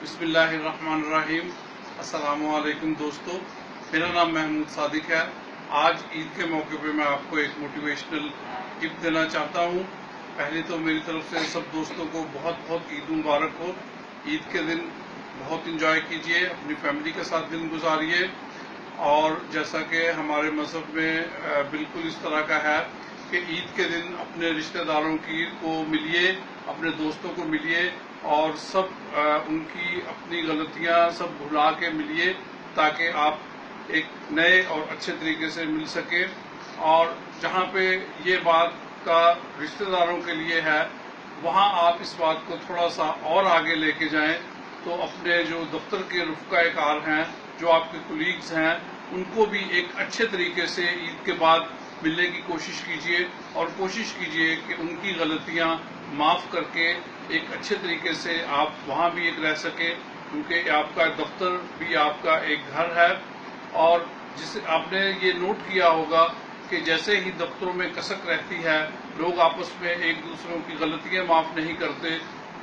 बिस्मिल्लाहिर्रहमानिर्रहीम। अस्सलामु अलैकुम दोस्तों, मेरा नाम महमूद सादिक है। आज ईद के मौके पे मैं आपको एक मोटिवेशनल टिप देना चाहता हूँ। पहले तो मेरी तरफ से सब दोस्तों को बहुत बहुत ईद मुबारक हो। ईद के दिन बहुत इंजॉय कीजिए, अपनी फैमिली के साथ दिन गुजारिए। और जैसा कि हमारे मज़हब में बिल्कुल इस तरह का है कि ईद के दिन अपने रिश्तेदारों को मिलिए, अपने दोस्तों को मिलिए और सब उनकी अपनी गलतियां सब भुला के मिलिए, ताकि आप एक नए और अच्छे तरीके से मिल सके। और जहां पे ये बात का रिश्तेदारों के लिए है, वहां आप इस बात को थोड़ा सा और आगे लेके जाएं। तो अपने जो दफ्तर के रुफ़क़ा-ए-कार हैं, जो आपके कुलीग्स हैं, उनको भी एक अच्छे तरीके से ईद के बाद मिलने की कोशिश कीजिए और कोशिश कीजिए कि उनकी गलतियां माफ़ करके एक अच्छे तरीके से आप वहां भी एक रह सके, क्योंकि आपका दफ्तर भी आपका एक घर है। और जिसे आपने ये नोट किया होगा कि जैसे ही दफ्तरों में कसक रहती है, लोग आपस में एक दूसरों की गलतियां माफ़ नहीं करते,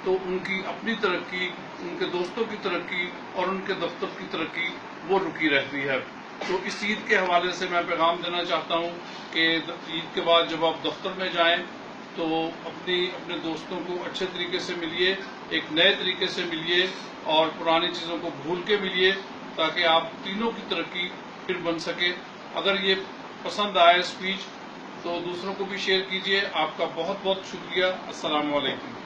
तो उनकी अपनी तरक्की, उनके दोस्तों की तरक्की और उनके दफ्तर की तरक्की वो रुकी रहती है। तो इस ईद के हवाले से मैं पैगाम देना चाहता हूँ कि ईद के बाद जब आप दफ्तर में जाएं तो अपने दोस्तों को अच्छे तरीके से मिलिए, एक नए तरीके से मिलिए और पुरानी चीज़ों को भूल के मिलिए, ताकि आप तीनों की तरक्की फिर बन सके। अगर ये पसंद आए स्पीच तो दूसरों को भी शेयर कीजिए। आपका बहुत बहुत शुक्रिया। अस्सलामु अलैकुम।